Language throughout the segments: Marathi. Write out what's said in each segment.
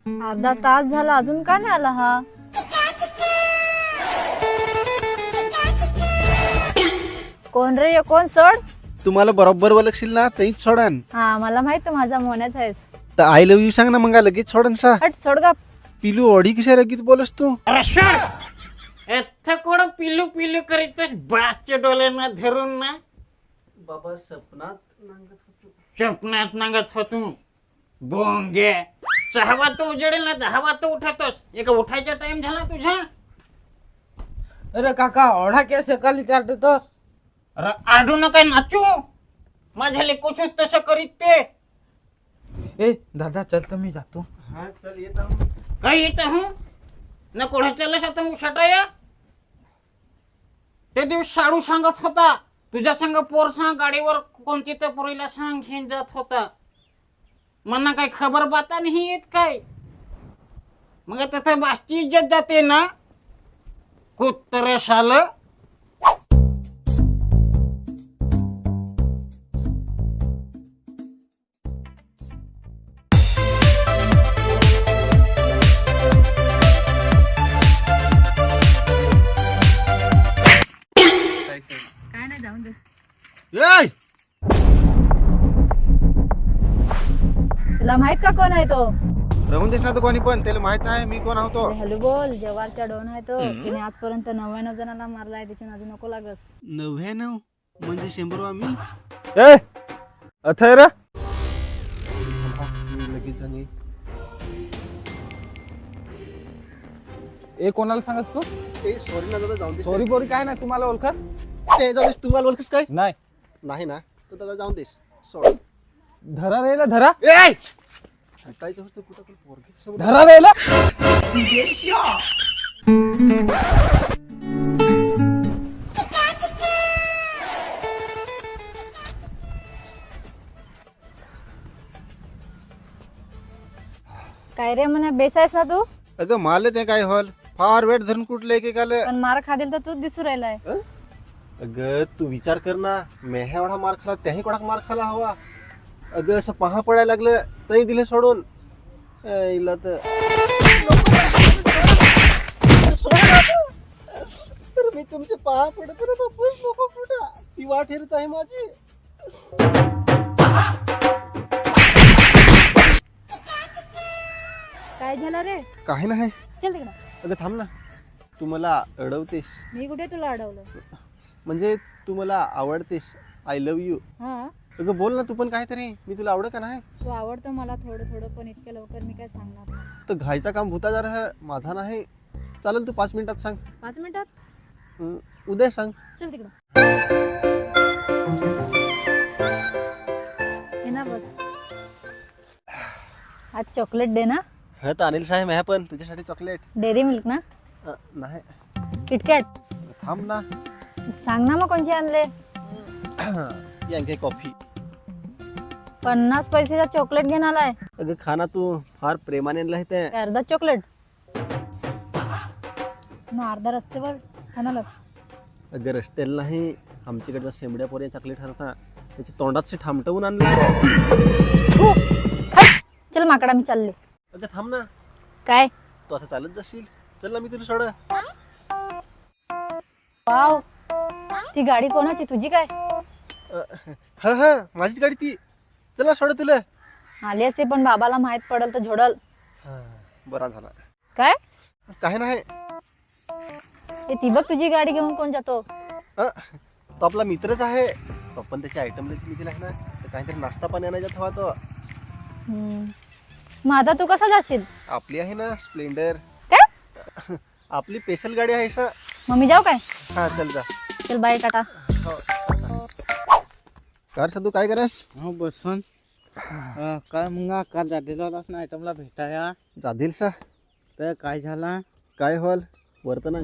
अर्धा तास झाला अजून का नाही आला हा? कोण रे कोण? सोड. तुम्हाला बरोबर ओळखशील ना तेच सोडन. हा मला माहित माझा मोन्याच आहेस. तर आय लव्ह यू सांग ना मग लगेच सोडन सा. हट सोड गा. पिलू ओढी कशा लगेच बोलस तू? कोण पिलू पिलू करीतस बासच्या डोळ्यांना धरून ना? बाबा सपनात स्वप्नात नांगत होतो बोंगे. 6 वाजता उजेडेल ना 10 वाजता उठतोस. एक उठायचा टाइम झाला तुझा. अरे काका ओढा क्या सकाळी चाटतोस? अरे आडू नका नाचू. माझ्या लेकोच तसं करीत ते. ए दादा चल तर मी जातो. हा चल येत आहो. काय येत हूं न कोणा चाललास आता मग सटाया? ते दिवस साडू सांगत होता तुझ्या संग पोर सांग गाडीवर कोणती तर पोरीला सांग घेऊन जात होता. मना काही खबर बाता नाही येत काय? मग तिथे बासची इज्जत जाते ना. कुत्र साल. काय नाही जाऊन दे. ए तुला माहित का कोण आहे तो? राहून देस ना तो कोणी पण त्याला माहित नाही मी कोण आहोतो. हॅलो बोल. जवारचा डोन आहे तो. तिने आजपर्यंत 99 जणांना मारलाय. त्याच्या नादी नको लागस. 99 म्हणजे 100 आम्ही. ए अथैर लगेच जाणे. ए कोणाला सांगस तू? ए सॉरी ना दादा जाऊन दे. सॉरी बोरी काय नाही तुम्हाला ओळखत ते जाऊस तुम्हाला ओळखस काय? नाही. नाही ना तर दादा जाऊन देस. सोड. धरा रेला धरा. ए हटायचं होतं कुठं पण पोरगी समोर. धरा रेला. काय रे म्हणे बेसायस ना तू? अगं माल ते काय हॉल फार वेळ धरून कुठलं एक एकाला. पण मार खातील तर तूच दिसू राहिलाय. अगं तू विचार कर ना मेह्या एवढा मार खाला त्याही कोणाक मार खाला हवा. अगं असं पहा पडायला लागलं तरी दिले सोडून. इला तर मी तुमचे पहा पडत नको कुठं ती वाट हेरत आहे माझी. काय झालं रे? काही नाही. चल तिकडं. अगं थांब ना तू मला अडवतेस मी कुठे तुला अडवलं? म्हणजे तू मला आवडतेस. I love you. हा अगं बोल ना तू पण काहीतरी. मी तुला आवड का नाही? तू आवडतं मला थोडं थोडं पण इतक्या लवकर मी काय सांगणार नाही. तर घायचा काम भूता जर माझा नाही. चालेल तू 5 मिनिटात सांग. 5 मिनिटात? उद्या सांग. चल तिकडं. हे ना बस. आज चॉकलेट दे ना. हा तर अनिल साहेब ह्या पण तुझ्यासाठी चॉकलेट. डेअरी मिल्क ना? नाही किटकॅट? थांब ना. सांग ना मग कोणचे आणले. यांके कॉफी. 50 पैसेचा चॉकलेट घेऊन आलाय. अगं खाना तू फार प्रेमाने आणलं आहे ते. अर्धा चॉकलेट मग अर्धा रस्त्यावर खाणारच. अगं रस्त्याला नाही आमच्याकडचा शेंबड्या पोऱ्या चॉकलेट होता त्याच्या तोंडात से ठामटवून आणलं. चल माकडा मी चालले. अगं थांब ना. काय? तू आता चालत जाशील. चल ना मी तुला सोड. वाव ती गाडी कोणाची? तुझी काय? हा हा माझीच गाडी ती. चला सोड तुला. आली असते पण बाबाला माहित पडल तर झोडल. बरा झाला. काय? काही नाही. ते ती बघ तुझी गाडी घेऊन कोण जातो? तो आपला मित्रच आहे. तो पण त्याची आयटम मी दिला आहे ना तर काहीतरी नाश्ता पाणी आणायचा हवा तो. मग आता तू कसा जाशील? आपली आहे ना स्प्लेंडर. काय? आपली स्पेशल गाडी आहे सा. मग मी जाऊ काय? हा चल जा. चल बाय टाटा. कार साधू काय करास? हो बसून काय मग काल जातीचा ना आयटमला भेटाया जाधील सा. तर काय झाला? काय हॉल वर्तना.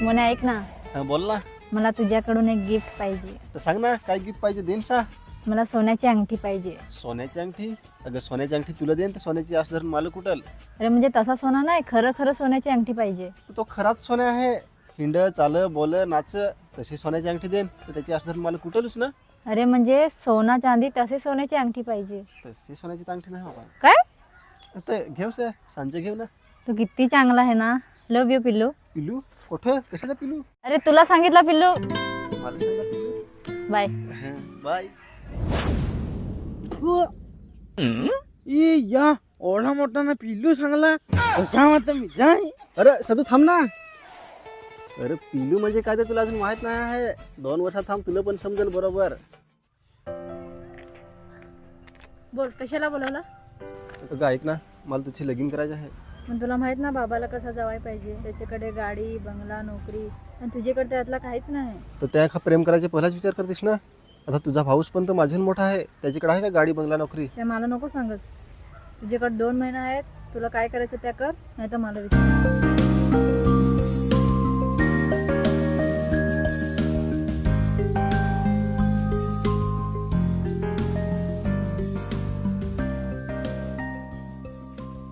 म्हणे ऐक ना. हा बोल ना. मला तुझ्याकडून एक गिफ्ट पाहिजे. तर सांग ना काय गिफ्ट पाहिजे देईन सा. मला सोन्याची अंगठी पाहिजे. सोन्याची अंगठी? अगं सोन्याची अंगठी तुला देईन तर सोन्याची असं धरून मला कुठल. अरे म्हणजे तसा सोना नाही खरं खरं सोन्याची अंगठी पाहिजे. तो खराच सोन्या आहे. हिंड चाल बोल नाच तशी सोन्याची अंगठी देईन तर त्याची असं धरून मला कुठलच ना. अरे म्हणजे सोना चांदी तसे सोन्याची अंगठी पाहिजे. तशी सोन्याची अंगठी नाही बाबा. काय? आता घेऊ से सांजे घेऊ ना. तू किती चांगला आहे ना. लव यू पिल्लू. पिलू कुठं कशाला पिलू? अरे तुला सांगितलं पिल्लू. मला सांगा पिलू. बाय. बाय. ए या ओढा मोठा ना पिल्लू सांगला कसा म्हणता मी जाय. अरे सदू थांब ना. अरे पिलू म्हणजे काय ते तुला अजून माहित नाही आहे. 2 वर्षात थांब तुला पण समजेल बरोबर. बोल कशाला बोलवलं. अगं ऐक ना, मला तुझी लगीन करायची आहे. पण तुला माहित ना बाबाला कसा जावाय पाहिजे. त्याच्याकडे गाडी बंगला नोकरी आणि तुझ्याकडे त्यातला काहीच नाही. तर त्या प्रेम करायचे पहिलाच विचार करतेस ना. आता तुझा भाऊस पण तर माझ्याहून मोठा आहे. त्याच्याकडे आहे का गाडी बंगला नोकरी? त्या मला नको सांगत. तुझ्याकडे 2 महिने आहेत. तुला काय करायचं त्या कर, नाही तर मला विचार.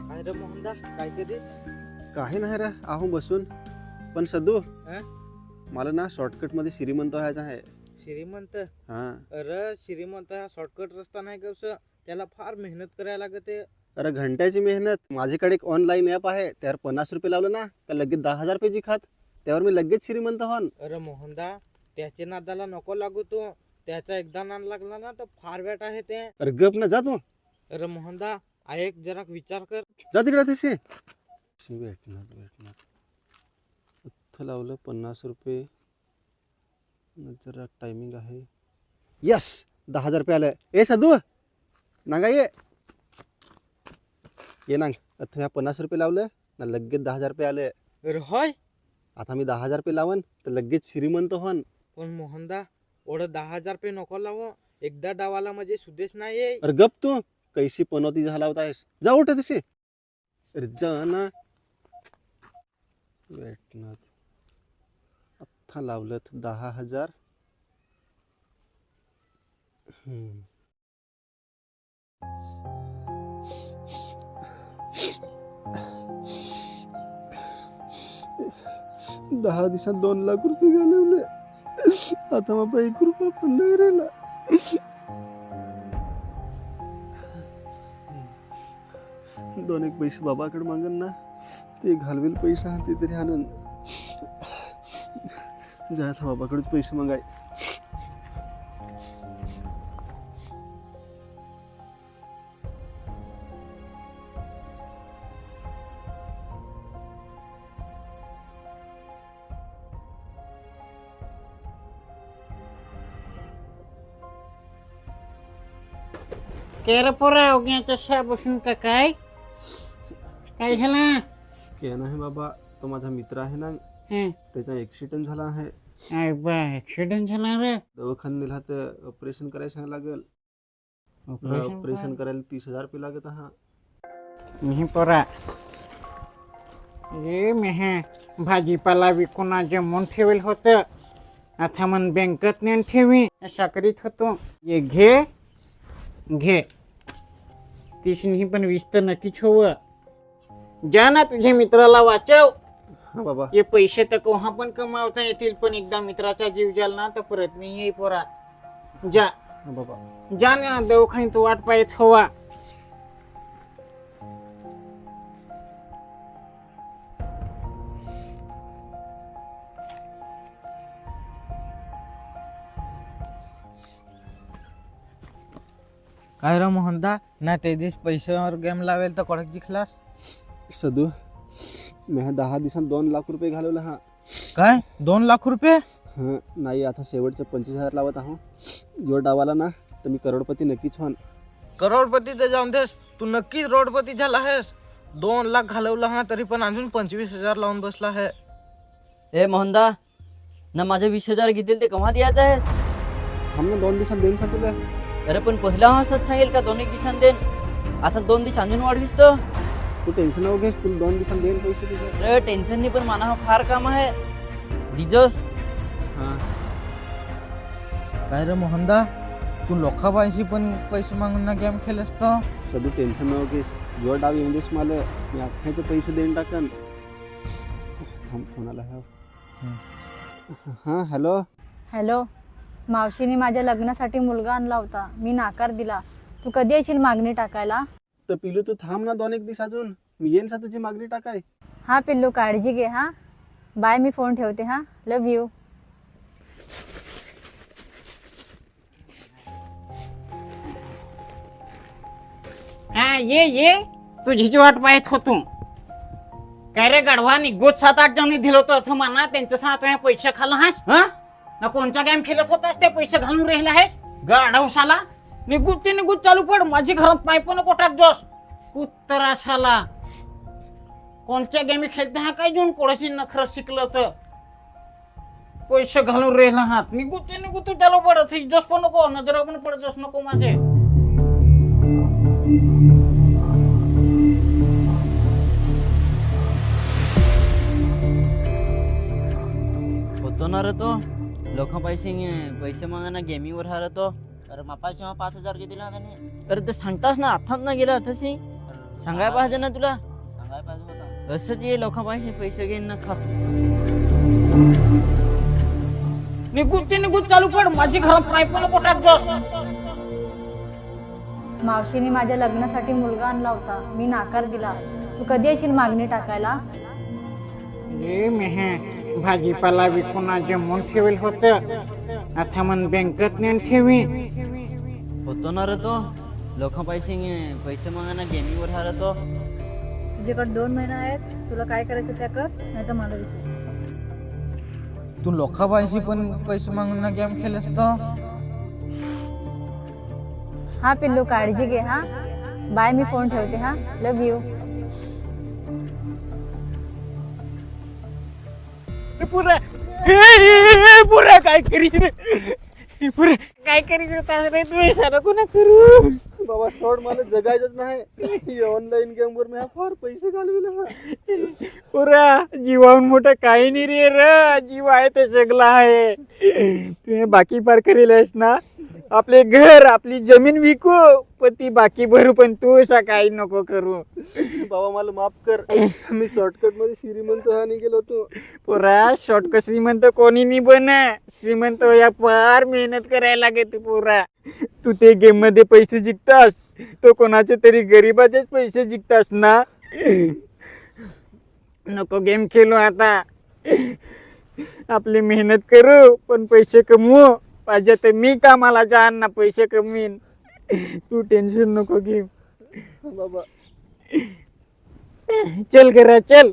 काय रे मोहनदा काय करीस. काही नाही रे आहो बसून. पण सदू हा? मला ना शॉर्टकट मध्ये श्रीमंत व्हायचं आहे. श्रीमंत. हा. अरे श्रीमंत हा शॉर्टकट रस्ता नाही कस. त्याला फार मेहनत करायला लागते. अरे घंट्याची मेहनत. माझ्याकडे एक ऑनलाईन ॲप आहे. त्यावर 50 रुपये लावलं ना का लगेच 10,000 रुपये खात. त्यावर मी लगेच श्रीमंत होन. अरे मोहनदा त्याच्या नादाला नको लागू तू. त्याचा एकदा नाद लागला ना तर फार वाईट आहे ते. अरे गप ना जा तू. अरे मोहनदा ऐक जरा विचार कर. जा तिकडे तशी. भेटणार इथं लावलं 50 रुपये. जरा टायमिंग आहे. यस 10,000 रुपये आलं. ए सदू नांगा ये नांग. आता मी 50 रुपये लावलं ना लगेच 10,000 रुपये आले. अरे होय. आता मी 10,000 रुपये लावन तर लगेच श्रीमंत होन. पण मोहनदा एवढं 10,000 रुपये नको लावू. एकदा डावाला म्हणजे सुदेश नाही येई. अरे गप तू. कैसी पनौती झाला होतास. जा उठ तशी. अरे जा ना. भेटणार आता लावलं 10,000. दहा दिवसात 2 लाख रुपये घालवले. आता मग 1 रुपया पण नाही राहिला. दोन एक पैसे बाबाकडे मागन ना. ते घालवेल पैसा ते तरी आणून जायला बाबाकडेच पैसे मागाय. केर पोरा उग्याच्या शा बसून का काय काय झालं. काय नाही बाबा, तो माझा मित्र आहे ना. हं. त्याचा ऍक्सिडेंट झाला आहे. अरे बा ऍक्सिडेंट झाला रे. दवाखान्यात नेला तर ऑपरेशन करायचं लागेल. ऑपरेशन करायला 30,000 रुपये लागत. हा मी पोरा ये मेहे भाजीपाला विकून जमून ठेवेल होत. आता मन बँकेत नेऊन ठेवी अशा करीत होतो. ये घे घे. तिशनी पण 20 तर नक्कीच होव. जा ना तुझ्या मित्राला वाचव. हा बाबा. हे पैसे तर केव्हा पण कमावता येतील, पण एकदा मित्राचा जीव जाल ना तर परत नाही येई पोरा. जा हा बाबा. जा ना दवाखान्यात वाट पाहत हवा. काय रे मोहनदा ना ते दिवस पैशावर गेम लावेल तर कडक जिंकलास. सदू मी 10 दिवसात 2 लाख रुपये घालवला. हा काय 2 लाख रुपये. हा नाही आता शेवटचं 25,000 लावत आहो. जो डावाला ना तर मी करोडपती नक्कीच होन. करोडपती तर जाऊन देस, तू नक्कीच रोडपती झाला आहेस. 2 लाख घालवला हा तरी पण अजून 25,000 लावून बसला आहे. ए मोहनदा ना माझे 20,000 घेतील ते केव्हा द्यायचं आहेस. थांब ना 2 दिवसात देईन सा तुला. अरे पण पहिला असंच सांगेल का 2 दिवसांनी देन. आता 2 दिवस अजून वाढवीस तर. तू टेन्शन नको घेस. तुला 2 दिवसात देईन पैसे तुझे. अरे टेन्शन नाही, पण मला फार काम आहे. दिजस हा काय रे मोहनदा तू लोकांशी पण पैसे मागून ना गेम खेळस तर. सदू टेन्शन नको घेस. जो डाव येऊन देस मला, मी अख्ख्याचे पैसे देऊन टाकन. थांब कोणाला हा. हा हॅलो. हॅलो. मावशीने माझ्या लग्नासाठी मुलगा आणला होता. मी नाकार दिला. तू कधी येशील मागणी टाकायला. तर पिलू तू थांब ना 2-1 दिवस अजून, मी येईन सा तुझी मागणी टाकाय. हा पिल्लू, काळजी घे. हा बाय, मी फोन ठेवते. हा, लव यू. हा ये तुझीच वाट पाहत होतो. काय रे गडवा, निघोत 7-8 जणी दिलं होतं म्हणा, त्यांच्या साथ तुम्ही पैसे खाल्ला हास. हा ना कोणचा गेम खेळत होतास ते पैसे घालून राहिला आहेस गाढवसाला. निघूत चालू पड, माझी घरात पाय पण नको टाक जोस उत्तराशाला. कोणत्या गेमी खेळते हा काय घेऊन कोणाशी नखर शिकलं तर पैसे घालून राहिला हात. निघूत चालू पडत जोस पण नको, नजर पण पडत जोस नको माझे. होतो ना रे तो लोक पैसे मागाना गेमिंगवर हा रे तो. अरे मापाशी 5,000 दिला त्याने. अरे ते सांगतास ना, आथात ना गेला तशी सांगाय पाहिजे ना तुला. सांगाय पाहिजे होता. असंच ये लोकांपाशी पैसे घेईन ना खात. निघूत चालू पड, माझी घरात पाय पण नको टाक जोस. मावशीने माझ्या लग्नासाठी मुलगा आणला होता, मी नाकार दिला. तू कधी येशील मागणी टाकायला? ये मेहे भाजीपाला विकून जमून ठेवेल होत, आता मन बँकेत नेऊन ठेवी. होतो ना रे तो लोकांपाशी पैसे मागाना गेमिंगवर हा रे तो. तुझ्याकडे 2 महिने आहेत, तुला काय करायचं त्या कर, नाही तर मला विसर. तू लोकांपाशी पण पैसे मागून गेम खेळस तो. हा पिल्लू, काळजी घे. हा बाय, मी फोन ठेवते. हा, लव यू. पुरा काय करीस रे, पुरा काय करीस रे तू, इशारा कोणा करू. बाबा सोड, मला जगायचंच नाही. ऑनलाईन गेम वर मी फार पैसे घालविले. पुरा जीवाहून मोठं काही नाही रे जीव आहे ते सगळं आहे. तुम्ही बाकी पार करेल ना, आपले घर आपली जमीन विकू पण ती बाकी भरू, पण तू असा काही नको करू. बाबा मला माफ कर, मी शॉर्टकट मध्ये श्रीमंत हा गेलो होतो. पुरा शॉर्टकट श्रीमंत कोणी नाही बन, श्रीमंत या फार मेहनत करायला लागते. पुरा तू ते गेम मध्ये पैसे जिंकतास, तो कोणाचे तरी गरीबाचेच पैसे जिंकतास ना. नको गेम खेळू आता, आपली मेहनत करू पण पैसे कमवू. पाहिजे तर मी कामाला जाण ना, पैसे कमवीन. तू टेन्शन नको घेऊ बाबा चल घरा चल.